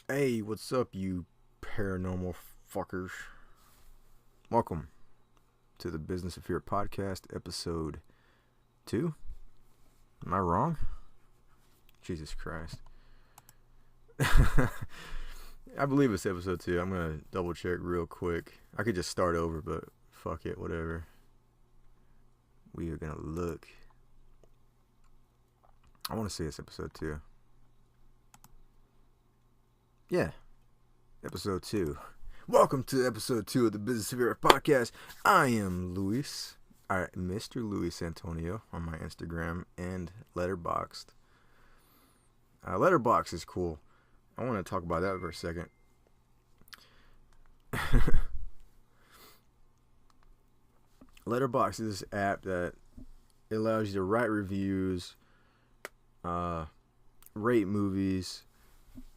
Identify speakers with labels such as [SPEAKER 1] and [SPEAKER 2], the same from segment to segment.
[SPEAKER 1] Hey, what's up, you paranormal fuckers? Welcome to the Business of Fear podcast, episode 2. Am I wrong? Jesus Christ. I believe it's episode 2. I'm going to double check real quick. I could just start over, but fuck it, whatever. We are going to look. I want to say it's episode 2. Yeah, episode 2. Welcome to episode 2 of the Business of Fear podcast. I am Luis. Mr. Luis Antonio on my Instagram and Letterboxd. Letterboxd is cool. I want to talk about that for a second. Letterboxd is this app that it allows you to write reviews, rate movies,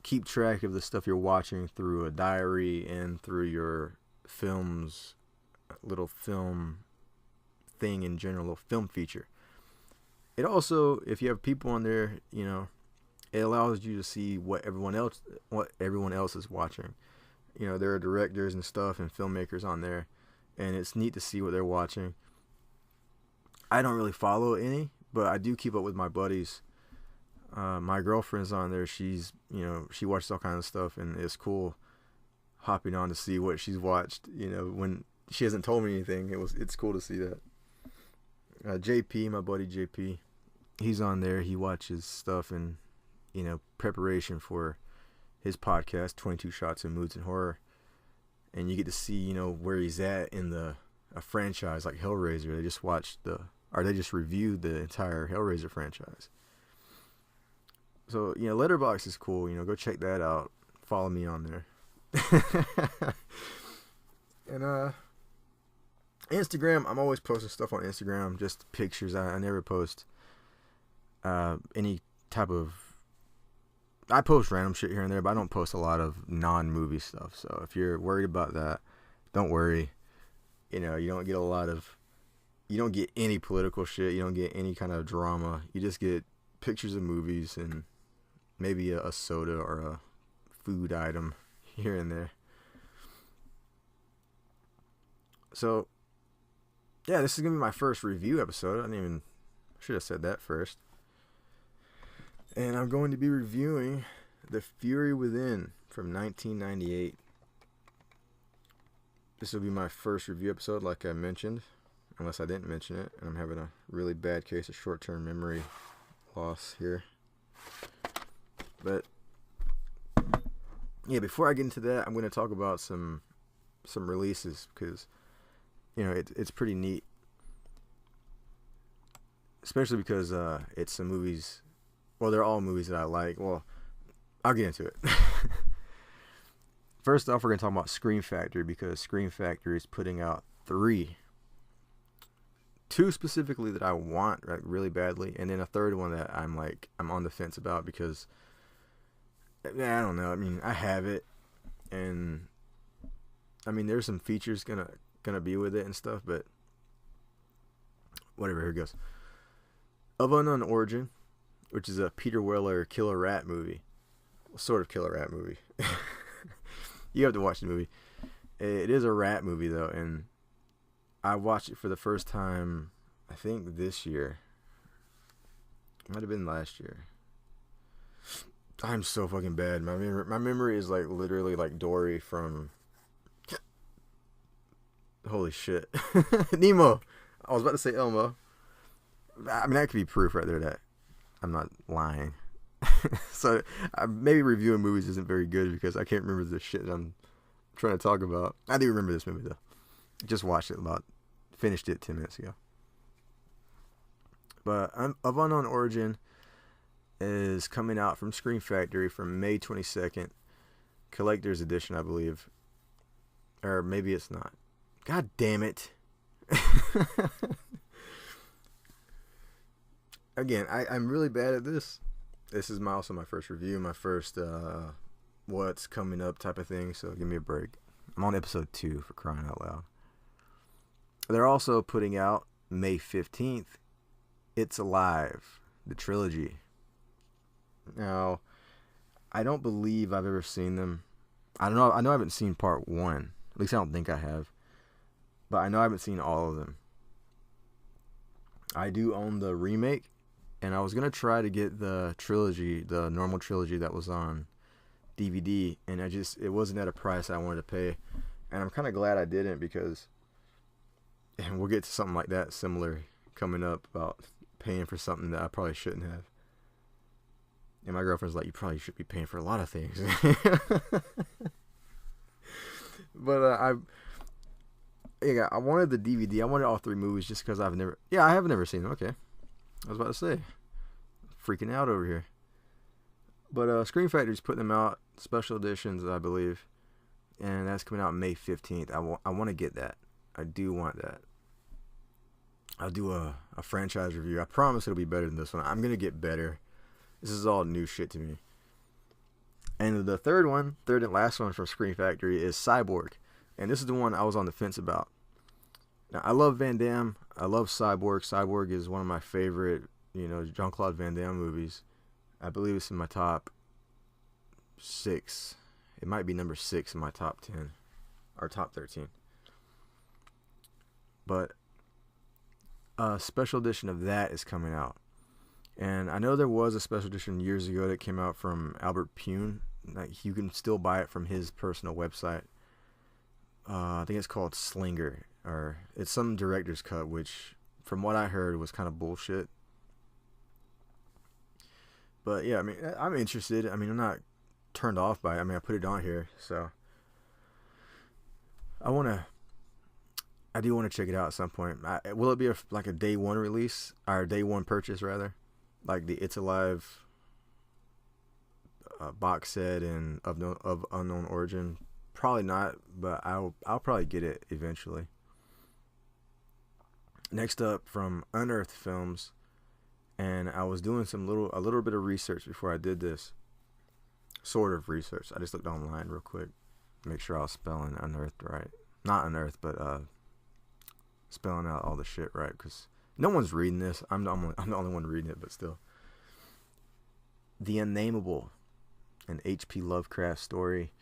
[SPEAKER 1] keep track of the stuff you're watching through a diary and through your film's little film thing in general, little film feature. It also, if you have people on there, it allows you to see what everyone else is watching. There are directors and stuff and filmmakers on there, and it's neat to see what they're watching. I don't really follow any, but I do keep up with my buddies. My girlfriend's on there. She watches all kinds of stuff, and it's cool hopping on to see what she's watched. When she hasn't told me anything, it's cool to see that. JP, my buddy JP, he's on there. He watches stuff in preparation for his podcast, 22 Shots in Moods and Horror, and you get to see where he's at in a franchise like Hellraiser. They just reviewed the entire Hellraiser franchise. So, Letterboxd is cool. Go check that out. Follow me on there. And, Instagram, I'm always posting stuff on Instagram, just pictures. I never post any type of... I post random shit here and there, but I don't post a lot of non-movie stuff. So if you're worried about that, don't worry. You don't get you don't get any political shit. You don't get any kind of drama. You just get pictures of movies and maybe a soda or a food item here and there. So, yeah, this is going to be my first review episode. I should have said that first. And I'm going to be reviewing The Fury Within from 1998. This will be my first review episode, like I mentioned, unless I didn't mention it, and I'm having a really bad case of short-term memory loss here. But yeah, before I get into that, I'm going to talk about some releases, because it's pretty neat, especially because it's some movies. Well, they're all movies that I like. Well, I'll get into it. First off, we're going to talk about Scream Factory, because Scream Factory is putting out 3. 2 specifically that I want really badly, and then a third one that I'm on the fence about, because I don't know. I have it, and there's some features gonna be with it and stuff, but whatever. Here it goes. Of Unknown Origin, which is a Peter Weller killer rat movie, sort of killer rat movie. You have to watch the movie. It is a rat movie though, and I watched it for the first time, I think this year. It might have been last year. I'm so fucking bad. My memory is literally like Dory from... Holy shit. Nemo. I was about to say Elmo. That could be proof right there that I'm not lying. So maybe reviewing movies isn't very good because I can't remember the shit that I'm trying to talk about. I do remember this movie though. Just watched it finished it 10 minutes ago. But Of Unknown Origin is coming out from Scream Factory from May 22nd. Collector's edition, I believe. Or maybe it's not. God damn it. Again, I'm really bad at this. This is also my first review, my first what's coming up type of thing, so give me a break. I'm on episode 2, for crying out loud. They're also putting out May 15th, It's Alive, the trilogy. Now, I don't believe I've ever seen them. I don't know. I know I haven't seen part one. At least I don't think I have. But I know I haven't seen all of them. I do own the remake, and I was gonna try to get the trilogy, the normal trilogy that was on DVD, and it wasn't at a price I wanted to pay, and I'm kind of glad I didn't, because, and we'll get to something like that similar coming up about paying for something that I probably shouldn't have. And my girlfriend's like, you probably should be paying for a lot of things. But I wanted the DVD. I wanted all three movies just because I have never seen them. Okay, I was about to say, freaking out over here. But Scream Factory's putting them out, special editions, I believe, and that's coming out May 15th. I want to get that. I do want that. I'll do a franchise review. I promise it'll be better than this one. I'm gonna get better. This is all new shit to me. And the third and last one from Scream Factory is Cyborg. And this is the one I was on the fence about. Now, I love Van Damme. I love Cyborg. Cyborg is one of my favorite, Jean-Claude Van Damme movies. I believe it's in my top 6. It might be number 6 in my top 10. Or top 13. But a special edition of that is coming out. And I know there was a special edition years ago that came out from Albert Pune. Like, you can still buy it from his personal website. I think it's called Slinger, or it's some director's cut, which, from what I heard, was kind of bullshit. But yeah, I mean, I'm interested. I mean, I'm not turned off by it. I mean, I put it on here, so I do want to check it out at some point. Will it be like a day one release, or day one purchase rather? Like the It's Alive box set and of Unknown Origin? Probably not, but I'll probably get it eventually. Next up, from Unearthed Films, and I was doing a little bit of research before I did this. Sort of research. I just looked online real quick, make sure I was spelling Unearthed right. Not Unearthed, but spelling out all the shit right, because no one's reading this. I'm the only one reading it, but still. The Unnameable, an H.P. Lovecraft story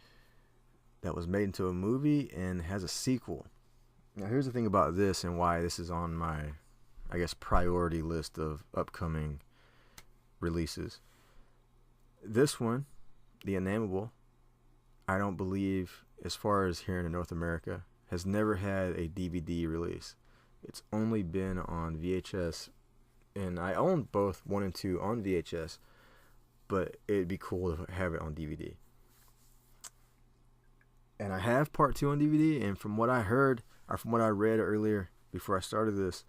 [SPEAKER 1] that was made into a movie and has a sequel. Now, here's the thing about this and why this is on my, I guess, priority list of upcoming releases. This one, The Unnameable, I don't believe, as far as here in North America, has never had a DVD release. It's only been on VHS, and I own both 1 and 2 on VHS, but it'd be cool to have it on DVD. And I have part 2 on DVD, and from what I heard, or from what I read earlier before I started this,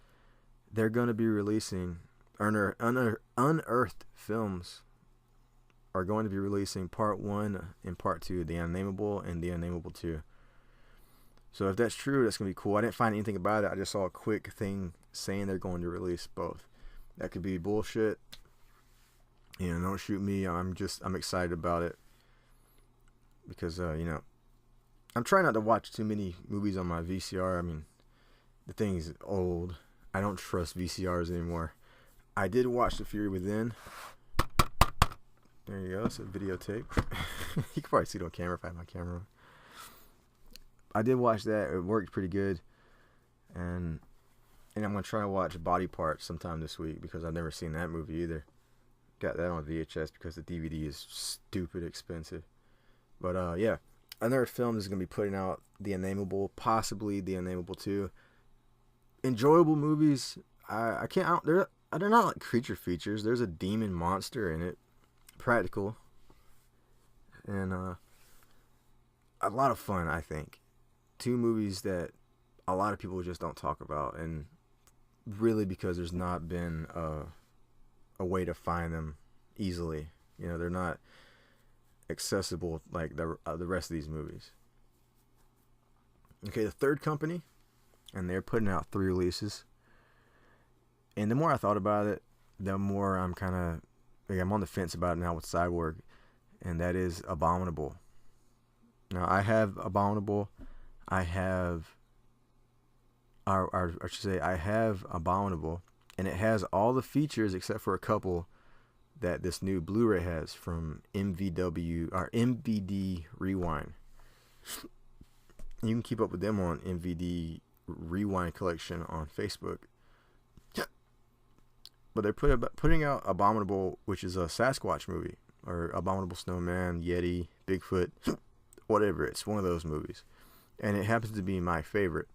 [SPEAKER 1] they're going to be releasing, Unearthed Films are going to be releasing part 1 and part 2, The Unnameable and The Unnameable 2. So if that's true, that's going to be cool. I didn't find anything about it. I just saw a quick thing saying they're going to release both. That could be bullshit. Don't shoot me. I'm excited about it. Because, I'm trying not to watch too many movies on my VCR. I mean, the thing's old. I don't trust VCRs anymore. I did watch The Fury Within. There you go. It's a videotape. You can probably see it on camera if I have my camera on. I did watch that. It worked pretty good. And I'm going to try to watch Body Parts sometime this week, because I've never seen that movie either. Got that on VHS because the DVD is stupid expensive. But yeah, Unearthed Films is going to be putting out The Unnameable, possibly The Unnameable 2. Enjoyable movies. They're not like creature features. There's a demon monster in it. Practical. And a lot of fun, I think. 2 movies that a lot of people just don't talk about, and really because there's not been a way to find them easily. They're not accessible like the rest of these movies. Okay, the third company, and they're putting out 3 releases. And the more I thought about it, the more I'm I'm on the fence about it now with Cyborg, and that is Abominable. Now, I have Abominable. I have Abominable, and it has all the features except for a couple that this new Blu-ray has from MVD Rewind. You can keep up with them on MVD Rewind Collection on Facebook. But they're putting out Abominable, which is a Sasquatch movie, or Abominable Snowman, Yeti, Bigfoot, whatever. It's one of those movies, and it happens to be my favorite.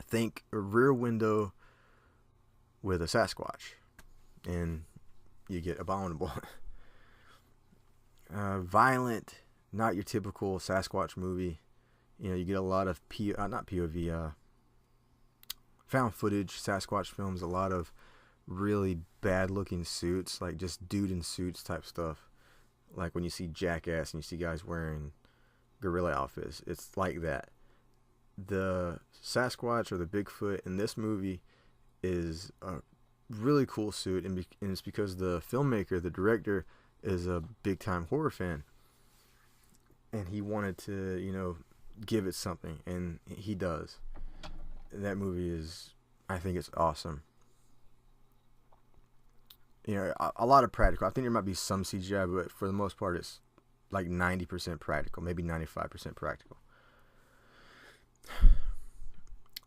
[SPEAKER 1] Think a Rear Window with a Sasquatch, and you get Abominable. Violent, not your typical Sasquatch movie. You know, you get a lot of found footage Sasquatch films, a lot of really bad looking suits, like just dude in suits type stuff. Like when you see Jackass and you see guys wearing gorilla outfits, it's like that. The Sasquatch or the Bigfoot in this movie is a really cool suit, and it's because the filmmaker, the director, is a big time horror fan, and he wanted to, you know, give it something, and he does. That movie is, I think it's awesome. You know, a lot of practical. I think there might be some CGI, but for the most part, it's like 90% practical, maybe 95% practical.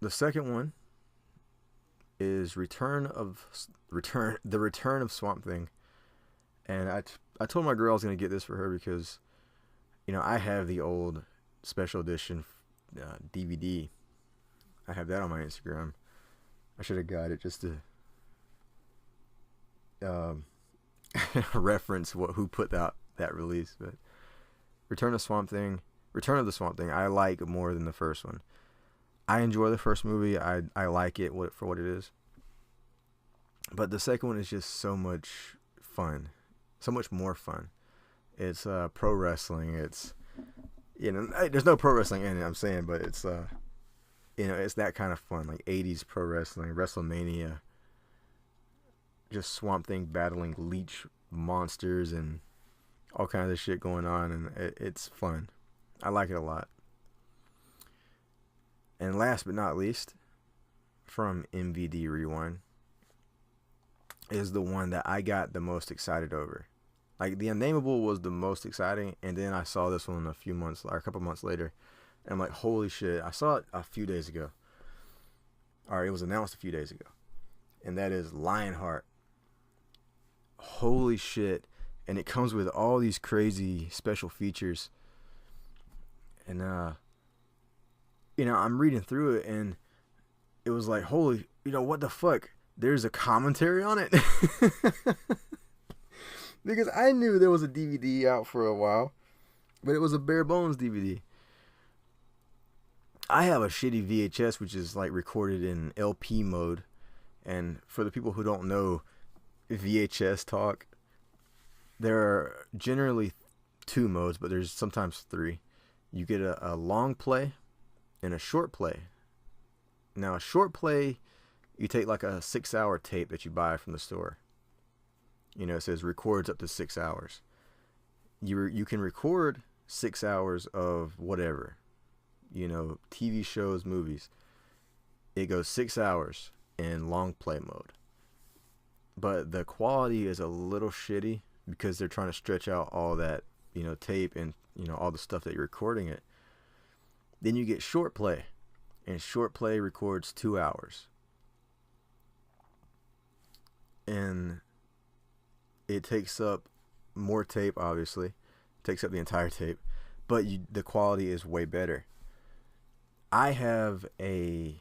[SPEAKER 1] The second one is The Return of Swamp Thing, and I told my girl I was gonna get this for her because, you know, I have the old special edition DVD. I have that on my Instagram. I should have got it just to reference who put out that release. But Return of the Swamp Thing, I like more than the first one. I enjoy the first movie. I like it for what it is. But the second one is just so much fun, so much more fun. It's pro wrestling. It's, you know, there's no pro wrestling in it, I'm saying, but it's you know, it's that kind of fun, like 80s pro wrestling, WrestleMania. Just Swamp Thing battling leech monsters and all kinds of shit going on, and it's fun. I like it a lot. And last but not least, from MVD Rewind, is the one that I got the most excited over. Like, The Unnameable was the most exciting, and then I saw this one a couple months later, and I'm like, holy shit, I saw it a few days ago. Or it was announced a few days ago. And that is Lionheart. Holy shit. And it comes with all these crazy special features. And, you know, I'm reading through it, and it was like, holy, you know, what the fuck? There's a commentary on it? Because I knew there was a DVD out for a while, but it was a bare bones DVD. I have a shitty VHS, which is like recorded in LP mode. And for the people who don't know VHS talk, there are generally 2 modes, but there's sometimes 3. You get a long play and a short play. Now, a short play, you take like a 6-hour tape that you buy from the store. You know, it says records up to 6 hours. You can record 6 hours of whatever. You know, TV shows, movies. It goes 6 hours in long play mode. But the quality is a little shitty because they're trying to stretch out all that, you know, tape and, you know, all the stuff that you're recording it. Then you get short play. And short play records 2 hours. And it takes up more tape, obviously. It takes up the entire tape. But the quality is way better. I have a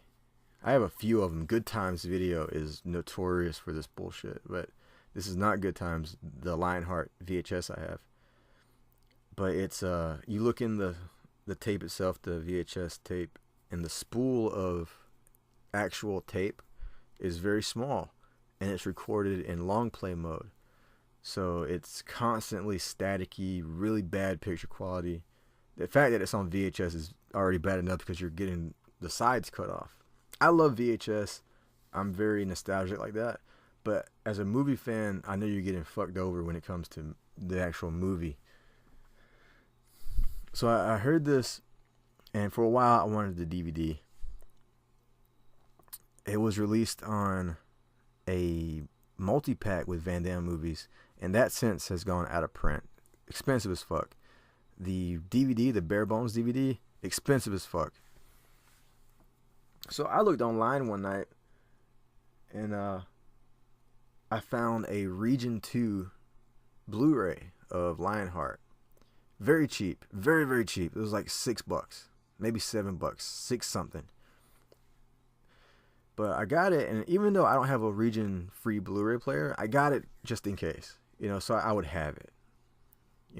[SPEAKER 1] few of them. Good Times Video is notorious for this bullshit, but this is not Good Times, the Lionheart VHS I have. But it's you look in the tape itself, the VHS tape, and the spool of actual tape is very small, and it's recorded in long play mode. So it's constantly staticky, really bad picture quality. The fact that it's on VHS is already bad enough because you're getting the sides cut off. I love VHS. I'm very nostalgic like that. But as a movie fan, I know you're getting fucked over when it comes to the actual movie. So I heard this, and for a while I wanted the DVD. It was released on a multi-pack with Van Damme movies, and that since has gone out of print. Expensive as fuck. The DVD, the bare bones DVD, expensive as fuck. So I looked online one night, and I found a Region 2 Blu-ray of Lionheart. Very cheap. Very, very cheap. It was like $6. Maybe $7. 6 something. But I got it, and even though I don't have a Region free Blu-ray player, I got it just in case. So I would have it.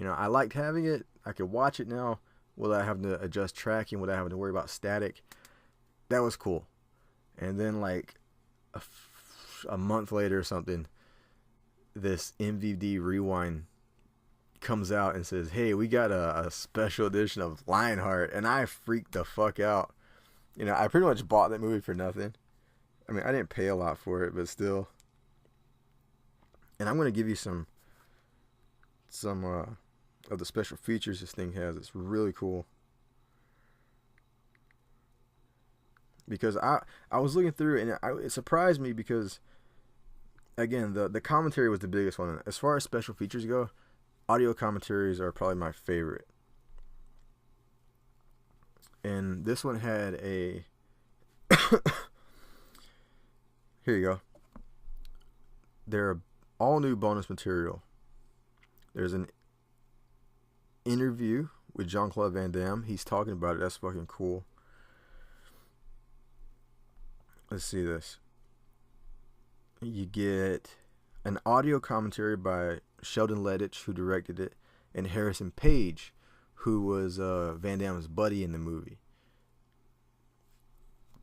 [SPEAKER 1] I liked having it. I could watch it now without having to adjust tracking, without having to worry about static. That was cool. And then like a month later or something, this MVD Rewind comes out and says, hey, we got a special edition of Lionheart, and I freaked the fuck out. I pretty much bought that movie for nothing. I mean, I didn't pay a lot for it, but still. And I'm going to give you some of the special features this thing has. It's really cool. Because I was looking through it, and it surprised me because, again, the commentary was the biggest one. As far as special features go, audio commentaries are probably my favorite. And this one had a... Here you go. There are all new bonus material. There's an interview with Jean-Claude Van Damme. He's talking about it. That's fucking cool. Let's see this. You get an audio commentary by Sheldon Lettich, who directed it, and Harrison Page, who was Van Damme's buddy in the movie.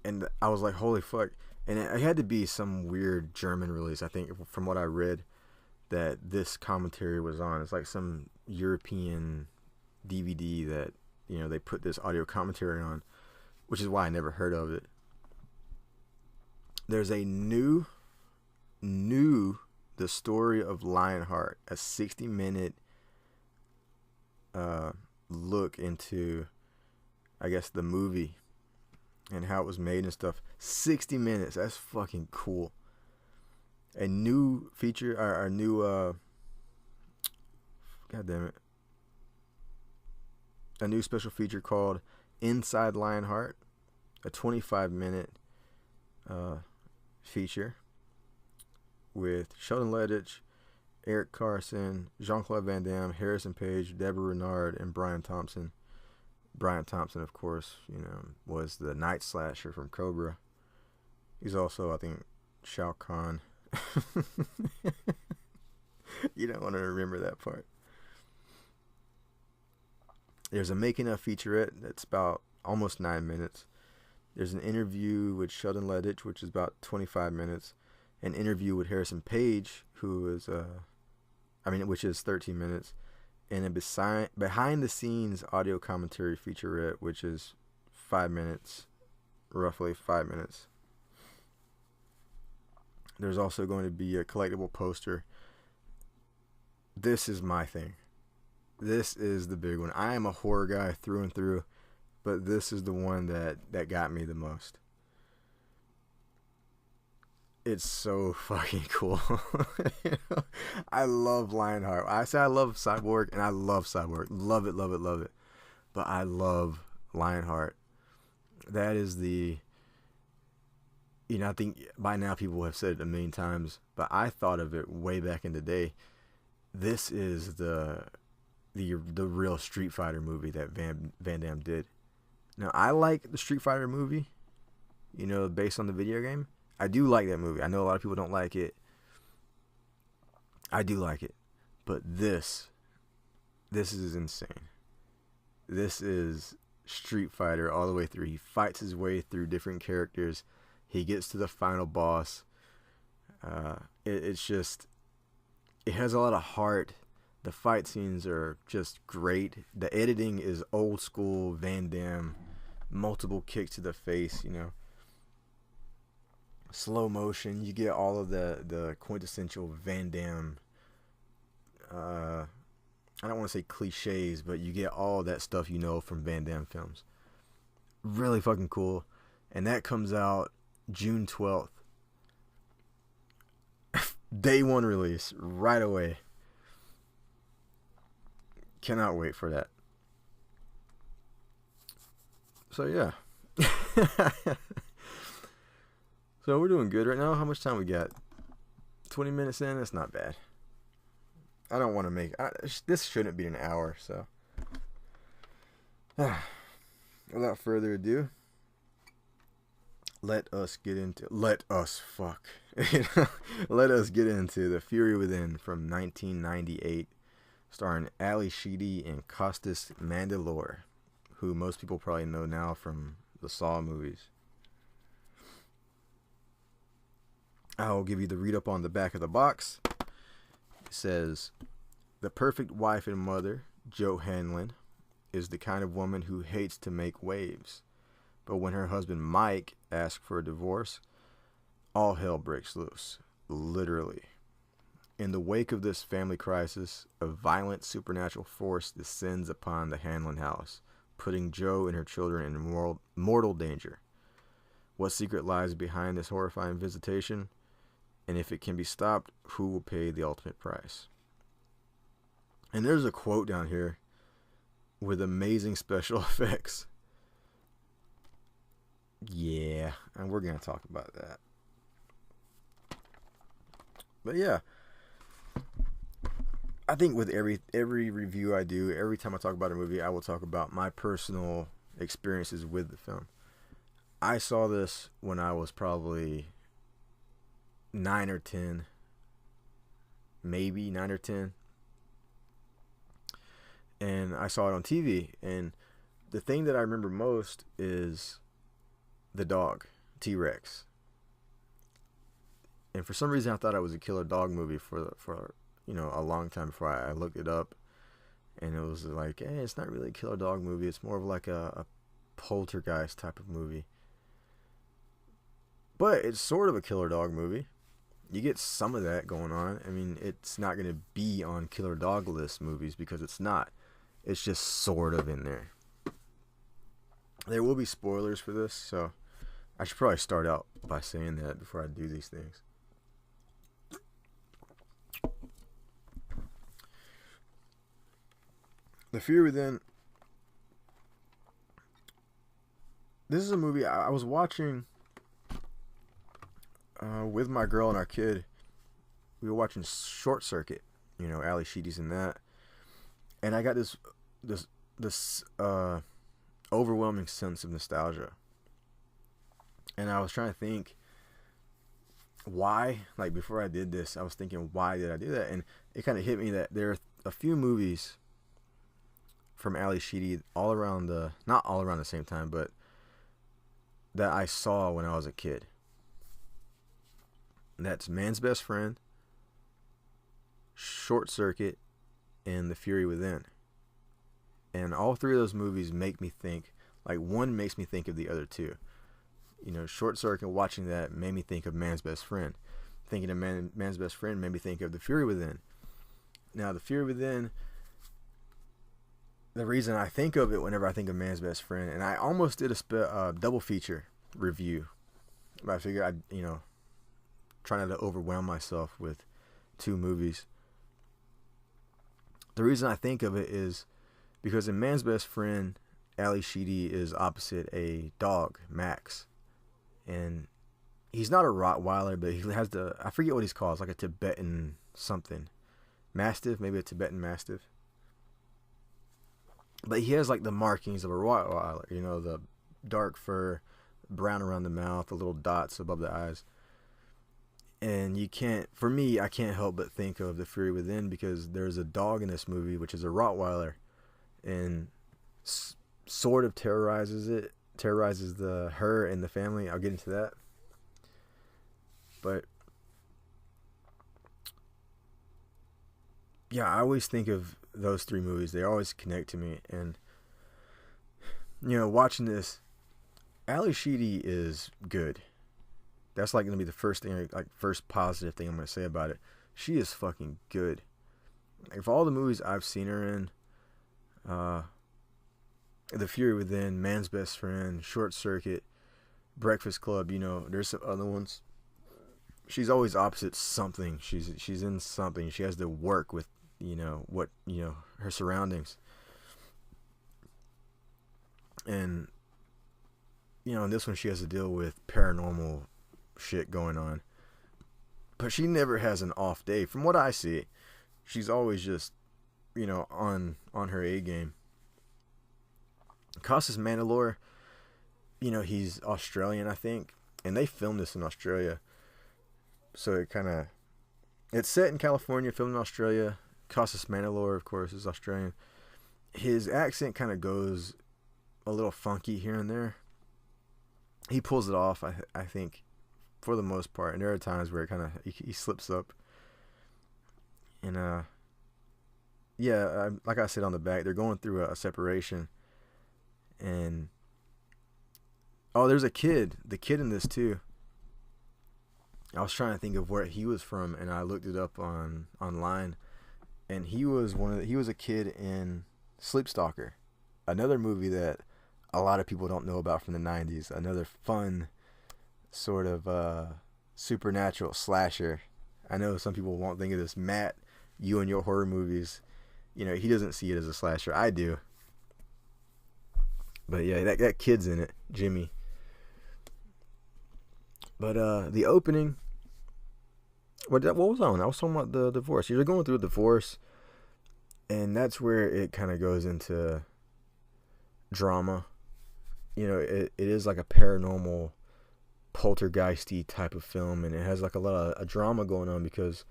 [SPEAKER 1] And I was like, holy fuck. And it had to be some weird German release, I think, from what I read, that this commentary was on. It's like some European DVD that, they put this audio commentary on, which is why I never heard of it. There's a new The Story of Lionheart, a 60-minute look into, I guess, the movie and how it was made and stuff. 60 minutes. That's fucking cool. A new feature, or a new, God damn it. A new special feature called Inside Lionheart, a 25-minute feature with Sheldon Lettich, Eric Carson, Jean-Claude Van Damme, Harrison Page, Deborah Renard, and Brian Thompson. Brian Thompson, of course, was the Night Slasher from Cobra. He's also, I think, Shao Kahn. You don't want to remember that part. There's a making of featurette that's about almost 9 minutes. There's an interview with Sheldon Lettich, which is about 25 minutes. An interview with Harrison Page, which is 13 minutes. And a behind-the-scenes audio commentary featurette, which is 5 minutes, roughly 5 minutes. There's also going to be a collectible poster. This is my thing. This is the big one. I am a horror guy through and through, but this is the one that got me the most. It's so fucking cool. I love Lionheart. I say I love Cyborg, and I love Cyborg. Love it, love it, love it. But I love Lionheart. That is the... I think by now people have said it a million times, but I thought of it way back in the day. This is the real Street Fighter movie that Van Damme did. Now, I like the Street Fighter movie, based on the video game. I do like that movie. I know a lot of people don't like it. I do like it. But this is insane. This is Street Fighter all the way through. He fights his way through different characters. He gets to the final boss. It's just... It has a lot of heart. The fight scenes are just great. The editing is old school Van Damme. Multiple kicks to the face, Slow motion. You get all of the quintessential Van Damme. I don't want to say cliches, but you get all that stuff from Van Damme films. Really fucking cool. And that comes out June 12th. Day one release, right away. Cannot wait for that. So yeah. So we're doing good right now. How much time we got? 20 minutes in? That's not bad. I don't want to make... this shouldn't be an hour, so... Without further ado, let us get into... Let us get into The Fury Within from 1998, starring Ali Sheedy and Costas Mandylor, who most people probably know now from the Saw movies. I'll give you the read-up on the back of the box. It says, the perfect wife and mother, Jo Hanlon, is the kind of woman who hates to make waves. But when her husband Mike asks for a divorce, all hell breaks loose. Literally. In the wake of this family crisis, a violent supernatural force descends upon the Hanlon house, putting Jo and her children in mortal danger. What secret lies behind this horrifying visitation? And if it can be stopped, who will pay the ultimate price? And there's a quote down here with amazing special effects. Yeah, and we're going to talk about that. But yeah, I think with every review I do, every time I talk about a movie, I will talk about my personal experiences with the film. I saw this when I was probably 9 or 10, maybe 9 or 10, and I saw it on TV, and the thing that I remember most is the dog, T-Rex. And for some reason I thought it was a killer dog movie for a long time before I looked it up, and it was like, hey, it's not really a killer dog movie, it's more of like a poltergeist type of movie. But it's sort of a killer dog movie. You get some of that going on. I mean, it's not going to be on killer dog list movies because it's not. It's just sort of in there. There will be spoilers for this, so I should probably start out by saying that before I do these things. The Fury Within. This is a movie I was watching with my girl and our kid. We were watching Short Circuit. Ali Sheedy's in that. And I got this overwhelming sense of nostalgia. And I was trying to think why, like before I did this, I was thinking, why did I do that? And it kind of hit me that there are a few movies from Ali Sheedy not all around the same time, but that I saw when I was a kid. That's Man's Best Friend, Short Circuit, and The Fury Within. And all three of those movies make me think, like one makes me think of the other two. Short Circuit, watching that made me think of Man's Best Friend. Thinking of Man's Best Friend made me think of The Fury Within. Now, The Fury Within, the reason I think of it whenever I think of Man's Best Friend, and I almost did a double feature review, but I figured I'd, try not to overwhelm myself with two movies. The reason I think of it is because in Man's Best Friend, Ali Sheedy is opposite a dog, Max. And he's not a Rottweiler, but he has I forget what he's called. It's like a Tibetan something. Mastiff, maybe a Tibetan Mastiff. But he has like the markings of a Rottweiler, the dark fur, brown around the mouth, the little dots above the eyes. And I can't help but think of The Fury Within because there's a dog in this movie, which is a Rottweiler, and sort of terrorizes her and the family. I'll get into that. But yeah, I always think of those three movies. They always connect to me. And watching this, Ali Sheedy is good. That's like going to be the first positive thing I'm going to say about it. She is fucking good. Like, for all the movies I've seen her in, The Fury Within, Man's Best Friend, Short Circuit, Breakfast Club, there's some other ones. she's always opposite something. She's in something. She has to work with, what, her surroundings. And, in this one she has to deal with paranormal shit going on. But she never has an off day. From what I see, she's always just, on her A game. Costas Mandylor, he's Australian, I think. And they filmed this in Australia. So it's set in California, filmed in Australia. Costas Mandylor, of course, is Australian. His accent kind of goes a little funky here and there. He pulls it off, I think, for the most part. And there are times where he slips up. And like I said on the back, they're going through a separation. And there's a kid. The kid in this too. I was trying to think of where he was from, and I looked it up online. And he was a kid in Sleep Stalker, another movie that a lot of people don't know about from the 90s. Another fun sort of supernatural slasher. I know some people won't think of this. Matt, you and your horror movies, he doesn't see it as a slasher. I do. But yeah, that kid's in it, Jimmy. But the opening, what was on? I was talking about the divorce. You're going through a divorce, and that's where it kind of goes into drama. It is like a paranormal, poltergeisty type of film, and it has like a lot of drama going on because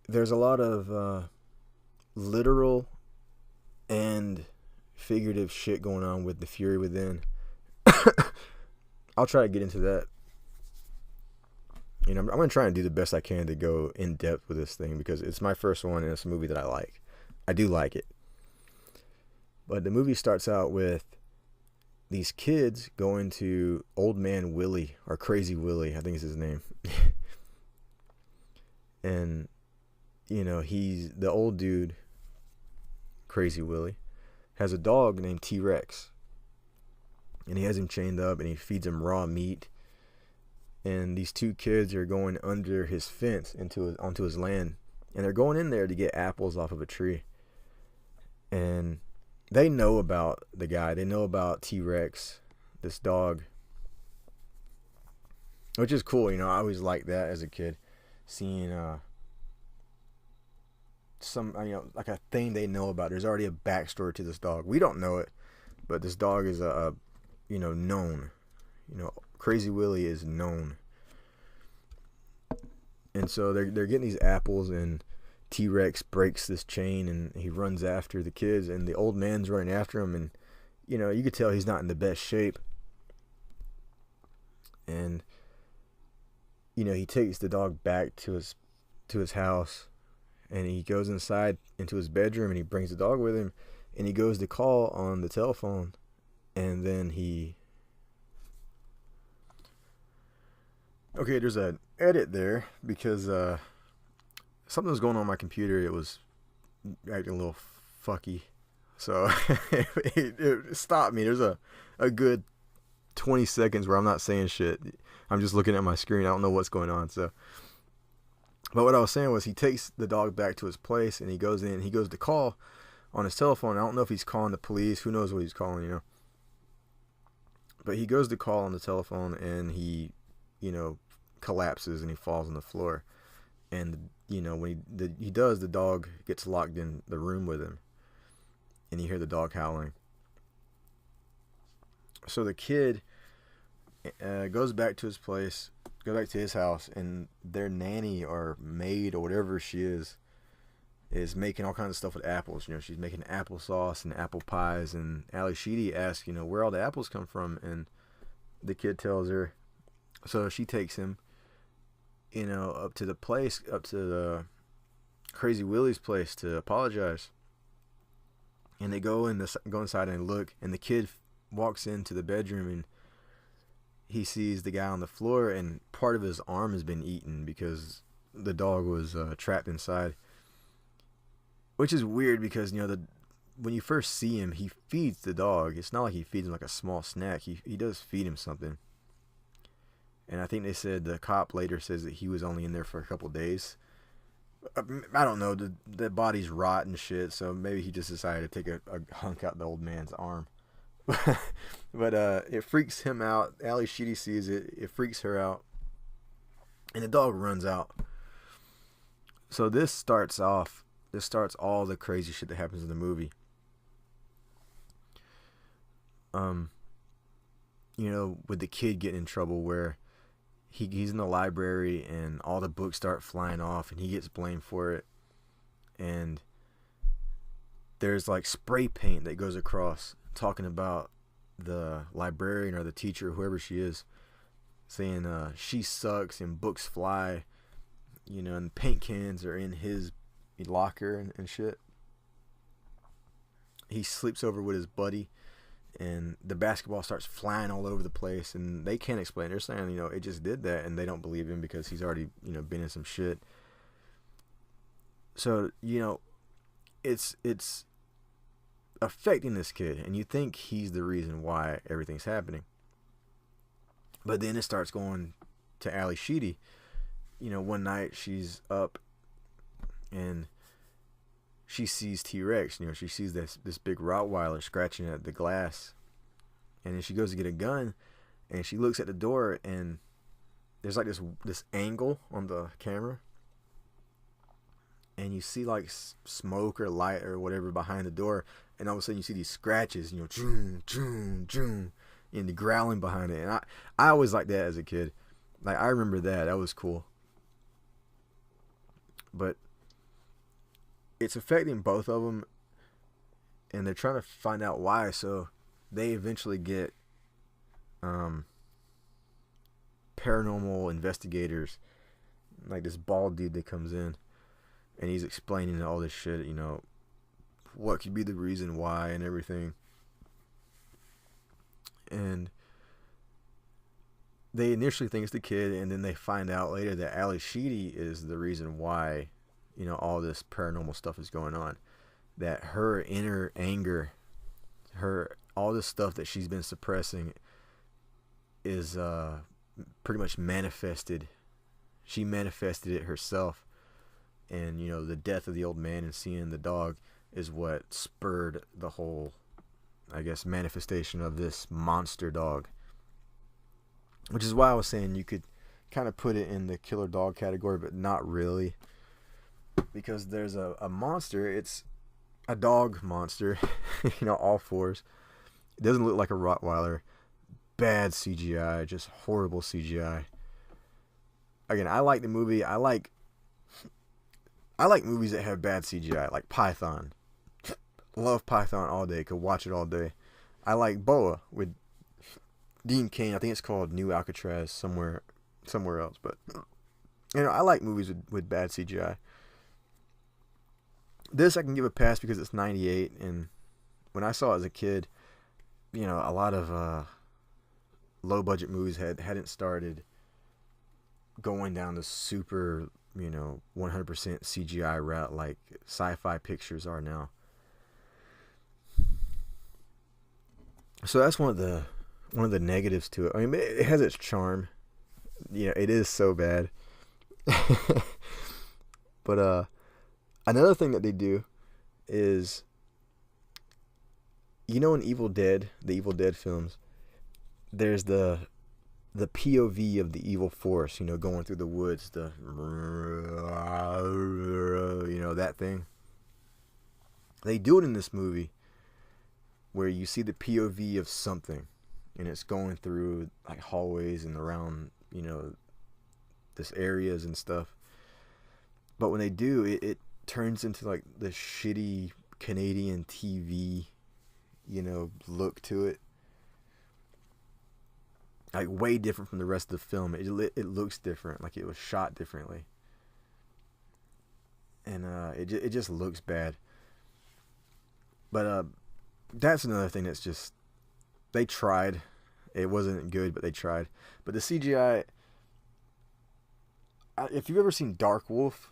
[SPEAKER 1] there's a lot of literal and figurative shit going on with the Fury Within. I'll try to get into that. I'm going to try and do the best I can to go in depth with this thing because it's my first one and it's a movie that I like. I do like it. But the movie starts out with these kids going to Old Man Willie, or Crazy Willie, I think is his name. And, he's the old dude, Crazy Willie, has a dog named T-Rex. And he has him chained up and he feeds him raw meat. And these two kids are going under his fence onto his land. And they're going in there to get apples off of a tree. And they know about the guy. They know about T-Rex, this dog. Which is cool, I always liked that as a kid. Seeing some, like a thing they know about. There's already a backstory to this dog. We don't know it, but this dog is known. Crazy Willie is known. And so they're getting these apples, and T-Rex breaks this chain and he runs after the kids, and the old man's running after him, and you could tell he's not in the best shape. And he takes the dog back to his house, and he goes inside into his bedroom, and he brings the dog with him, and he goes to call on the telephone, and then okay, there's an edit there because something was going on my computer. It was acting a little fucky. So it stopped me. There's a good 20 seconds where I'm not saying shit. I'm just looking at my screen. I don't know what's going on. But what I was saying was he takes the dog back to his place, and he goes in. He goes to call on his telephone. I don't know if he's calling the police. Who knows what he's calling, But he goes to call on the telephone, and he, collapses and he falls on the floor. And when he does, the dog gets locked in the room with him, and you hear the dog howling. So the kid goes back to his place, goes back to his house, and their nanny or maid or whatever she is making all kinds of stuff with apples. She's making applesauce and apple pies, and Ali Sheedy asks, where all the apples come from, and the kid tells her. So she takes him up to the Crazy Willie's place to apologize. And they go inside and look, and the kid walks into the bedroom, and he sees the guy on the floor, and part of his arm has been eaten because the dog was trapped inside. Which is weird because, when you first see him, he feeds the dog. It's not like he feeds him like a small snack. He does feed him something. And I think they said the cop later says that he was only in there for a couple days. I don't know. The body's rot and shit, so maybe he just decided to take a hunk out the old man's arm. But it freaks him out. Ali Sheedy sees it. It freaks her out. And the dog runs out. So this starts all the crazy shit that happens in the movie. With the kid getting in trouble where he's in the library and all the books start flying off and he gets blamed for it. And there's like spray paint that goes across talking about the librarian or the teacher, whoever she is, saying she sucks and books fly, and paint cans are in his locker and shit. He sleeps over with his buddy and the basketball starts flying all over the place, and they can't explain it. They're saying, it just did that, and they don't believe him because he's already, been in some shit. So, it's affecting this kid, and you think he's the reason why everything's happening. But then it starts going to Ali Sheedy. One night she's up and she sees T-Rex. She sees this big Rottweiler scratching at the glass. And then she goes to get a gun and she looks at the door and there's like this angle on the camera. And you see like smoke or light or whatever behind the door. And all of a sudden you see these scratches, choom, choom, choom, and the growling behind it. And I always liked that as a kid. Like, I remember that. That was cool. But it's affecting both of them, and they're trying to find out why. So they eventually get paranormal investigators, like this bald dude that comes in, and he's explaining all this shit, what could be the reason why and everything. And they initially think it's the kid, and then they find out later that Ali Sheedy is the reason why, all this paranormal stuff is going on. That her inner anger, all this stuff that she's been suppressing is pretty much manifested. She manifested it herself. And, the death of the old man and seeing the dog is what spurred the whole, I guess, manifestation of this monster dog. Which is why I was saying you could kind of put it in the killer dog category, but not really. Because there's a monster. It's a dog monster, all fours. It doesn't look like a Rottweiler. Bad CGI, just horrible CGI. Again, I like the movie. I like movies that have bad CGI, like Python. Love Python all day. Could watch it all day. I like Boa with Dean Cain. I think it's called New Alcatraz somewhere else. But I like movies with bad CGI. This I can give a pass because it's 98, and when I saw it as a kid, a lot of low budget movies hadn't started going down the super 100% CGI route like sci-fi pictures are now. So that's one of the negatives to it. I mean, it has its charm. It is so bad. But another thing that they do is, in Evil Dead, the Evil Dead films, there's the POV of the evil force, going through the woods, that thing. They do it in this movie where you see the POV of something, and it's going through like hallways and around, this areas and stuff. But when they do, it turns into like the shitty Canadian TV, look to it. Like way different from the rest of the film. It looks different, like it was shot differently, and it just looks bad. But that's another thing that's just, they tried. It wasn't good, but they tried. But the CGI, if you've ever seen Dark Wolf,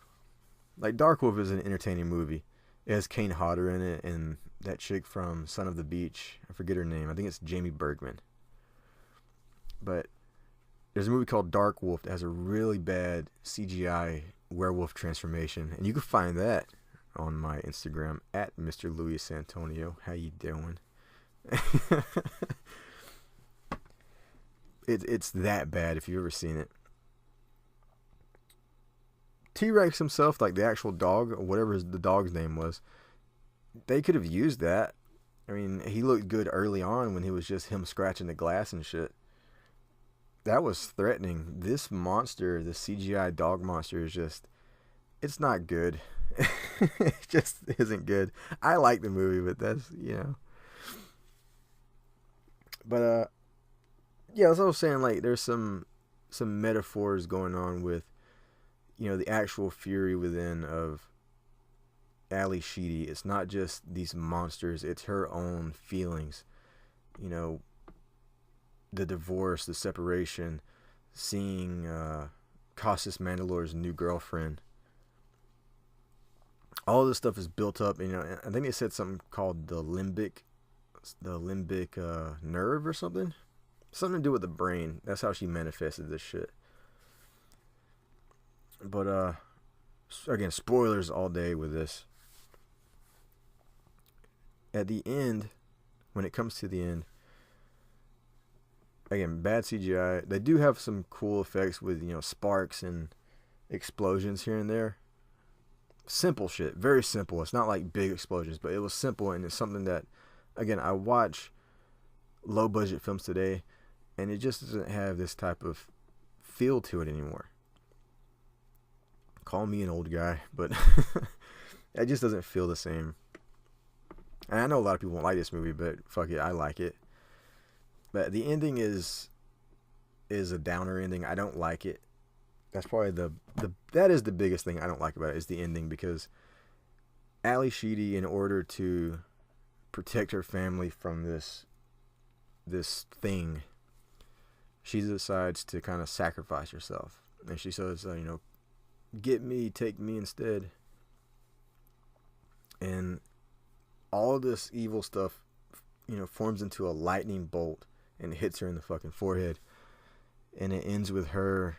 [SPEAKER 1] like Dark Wolf is an entertaining movie. It has Kane Hodder in it and that chick from Son of the Beach. I forget her name. I think it's Jamie Bergman. But there's a movie called Dark Wolf that has a really bad CGI werewolf transformation, and you can find that on my Instagram at Mr. Luis Antonio. How you doing? It's that bad if you've ever seen it. T-Rex himself, like the actual dog, or whatever the dog's name was, they could have used that. I mean, he looked good early on when he was just him scratching the glass and shit. That was threatening. This monster, the CGI dog monster, is just, it's not good. It just isn't good. I like the movie, but that's, But, yeah, as I was saying, like, there's some metaphors going on with, the actual fury within of Ally Sheedy. It's not just these monsters, it's her own feelings. The divorce, the separation, seeing Costas Mandalore's new girlfriend. All this stuff is built up. I think they said something called the limbic nerve or something. Something to do with the brain. That's how she manifested this shit. But again, spoilers all day with this. At the end, when it comes to the end, again, bad CGI. They do have some cool effects with, sparks and explosions here and there. Simple shit. Very simple. It's not like big explosions, but it was simple, and it's something that, again, I watch low budget films today, and it just doesn't have this type of feel to it anymore. Call me an old guy, but it just doesn't feel the same. And I know a lot of people won't like this movie, but fuck it, I like it. But the ending is a downer ending. I don't like it. That's probably that is the biggest thing I don't like about it, is the ending, because Ally Sheedy, in order to protect her family from this thing, she decides to kind of sacrifice herself. And she says, get me, take me instead. And all this evil stuff, forms into a lightning bolt and hits her in the fucking forehead. And it ends with her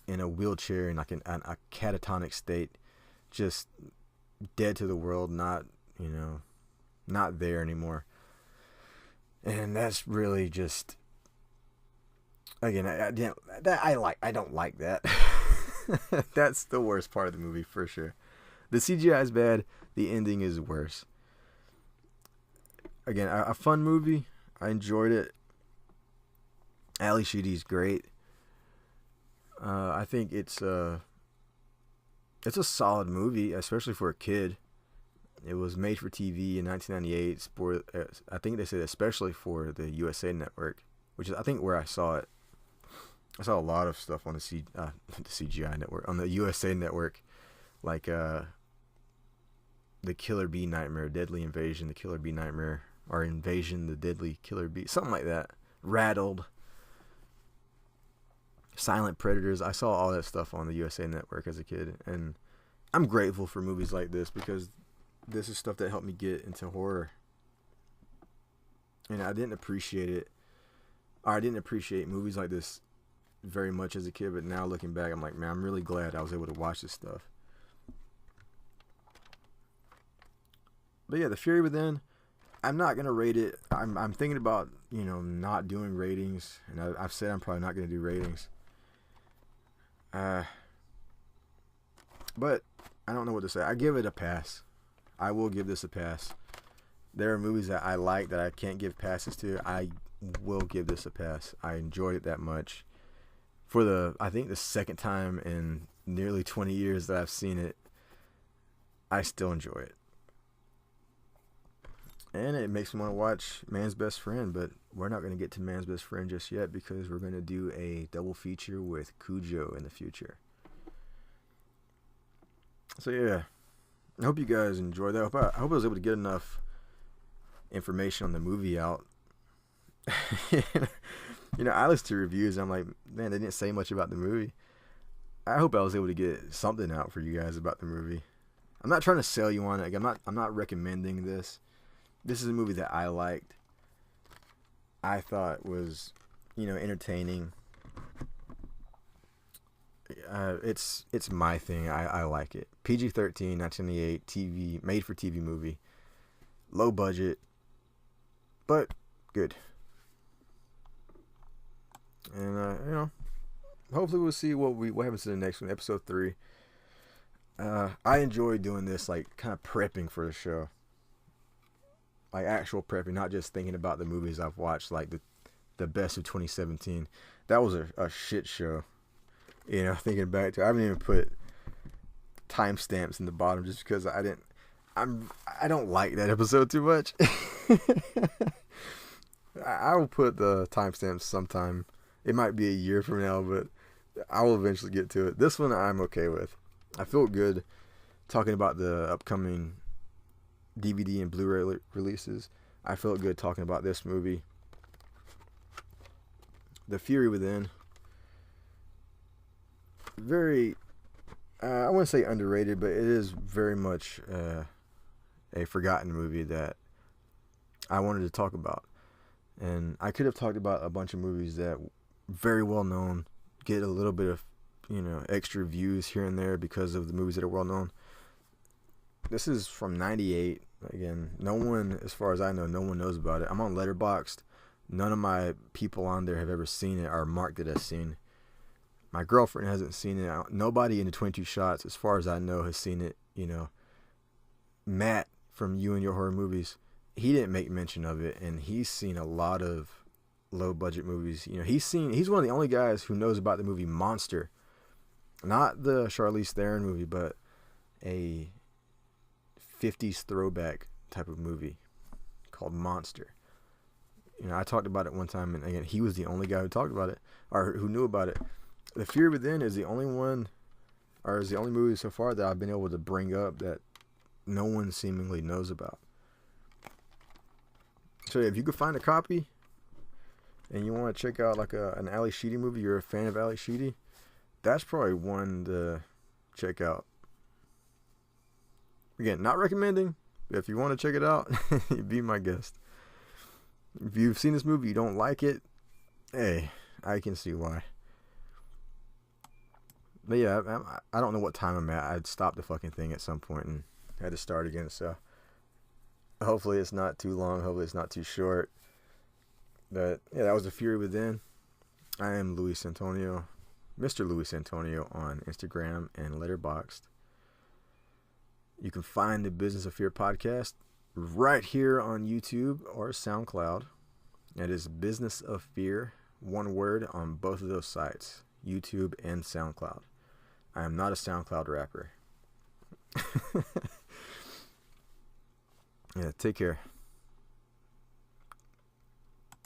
[SPEAKER 1] in a wheelchair in like a catatonic state, just dead to the world, not there anymore. And that's really just, again, I don't like that. That's the worst part of the movie for sure. The CGI is bad. The ending is worse. Again, a fun movie. I enjoyed it. Ally Sheedy's great. I think it's a solid movie, especially for a kid. It was made for TV in 1998. I think they said especially for the USA Network, which is, I think, where I saw it. I saw a lot of stuff on the CGI network, on the USA Network, like the Killer Bee Nightmare, Deadly Invasion, the Killer Bee Nightmare, or Invasion, the Deadly Killer Bee, something like that. Rattled, Silent Predators. I saw all that stuff on the USA Network as a kid, and I'm grateful for movies like this, because this is stuff that helped me get into horror. And I didn't appreciate it. I didn't appreciate movies like this very much as a kid, but now looking back, I'm like, man, I'm really glad I was able to watch this stuff. But yeah, The Fury Within, I'm not gonna rate it. I'm thinking about not doing ratings, and I've said I'm probably not gonna do ratings. But I don't know what to say. I give it a pass. I will give this a pass. There are movies that I like that I can't give passes to. I will give this a pass. I enjoyed it that much. For I think the second time in nearly 20 years that I've seen it, I still enjoy it. And it makes me want to watch Man's Best Friend, but we're not going to get to Man's Best Friend just yet, because we're going to do a double feature with Cujo in the future. So yeah, I hope you guys enjoyed that. I hope I was able to get enough information on the movie out. I listen to reviews and I'm like, man, they didn't say much about the movie. I hope I was able to get something out for you guys about the movie. I'm not trying to sell you on it. I'm not recommending this. This is a movie that I liked. I thought was, entertaining. It's my thing. I like it. PG-13, 1998, TV, made for TV movie, low budget, but good. And hopefully we'll see what happens to the next one, episode 3. I enjoy doing this, like kind of prepping for the show, like actual prepping, not just thinking about the movies I've watched, like the best of 2017. That was a shit show. Thinking back to it, I haven't even put timestamps in the bottom just because I don't like that episode too much. I will put the timestamps sometime. It might be a year from now, but I will eventually get to it. This one I'm okay with. I feel good talking about the upcoming DVD and Blu-ray releases. I felt good talking about this movie. The Fury Within. Very, I wouldn't say underrated, but it is very much a forgotten movie that I wanted to talk about. And I could have talked about a bunch of movies that very well known, get a little bit of extra views here and there because of the movies that are well known. This is from 98. Again, no one, as far as I know, no one knows about it. I'm on Letterboxd. None of my people on there have ever seen it or marked it as seen. My girlfriend hasn't seen it. Nobody in the 22 Shots, as far as I know, has seen it. Matt from You and Your Horror Movies, he didn't make mention of it, and he's seen a lot of low budget movies. He's one of the only guys who knows about the movie Monster. Not the Charlize Theron movie, but a 50s throwback type of movie called Monster. I talked about it one time, and again, he was the only guy who talked about it, or who knew about it. The Fury Within is the only one, or is the only movie so far that I've been able to bring up that no one seemingly knows about. So if you could find a copy, and you want to check out like an Ali Sheedy movie, you're a fan of Ali Sheedy, that's probably one to check out. Again, not recommending. If you want to check it out, be my guest. If you've seen this movie, you don't like it, hey, I can see why. But yeah, I don't know what time I'm at. I'd stopped the fucking thing at some point and had to start again. So hopefully it's not too long. Hopefully it's not too short. But yeah, that was The Fury Within. I am Luis Antonio, Mr. Luis Antonio on Instagram and Letterboxd. You can find the Business of Fear podcast right here on YouTube or SoundCloud. It is Business of Fear, one word, on both of those sites, YouTube and SoundCloud. I am not a SoundCloud rapper. Yeah, take care.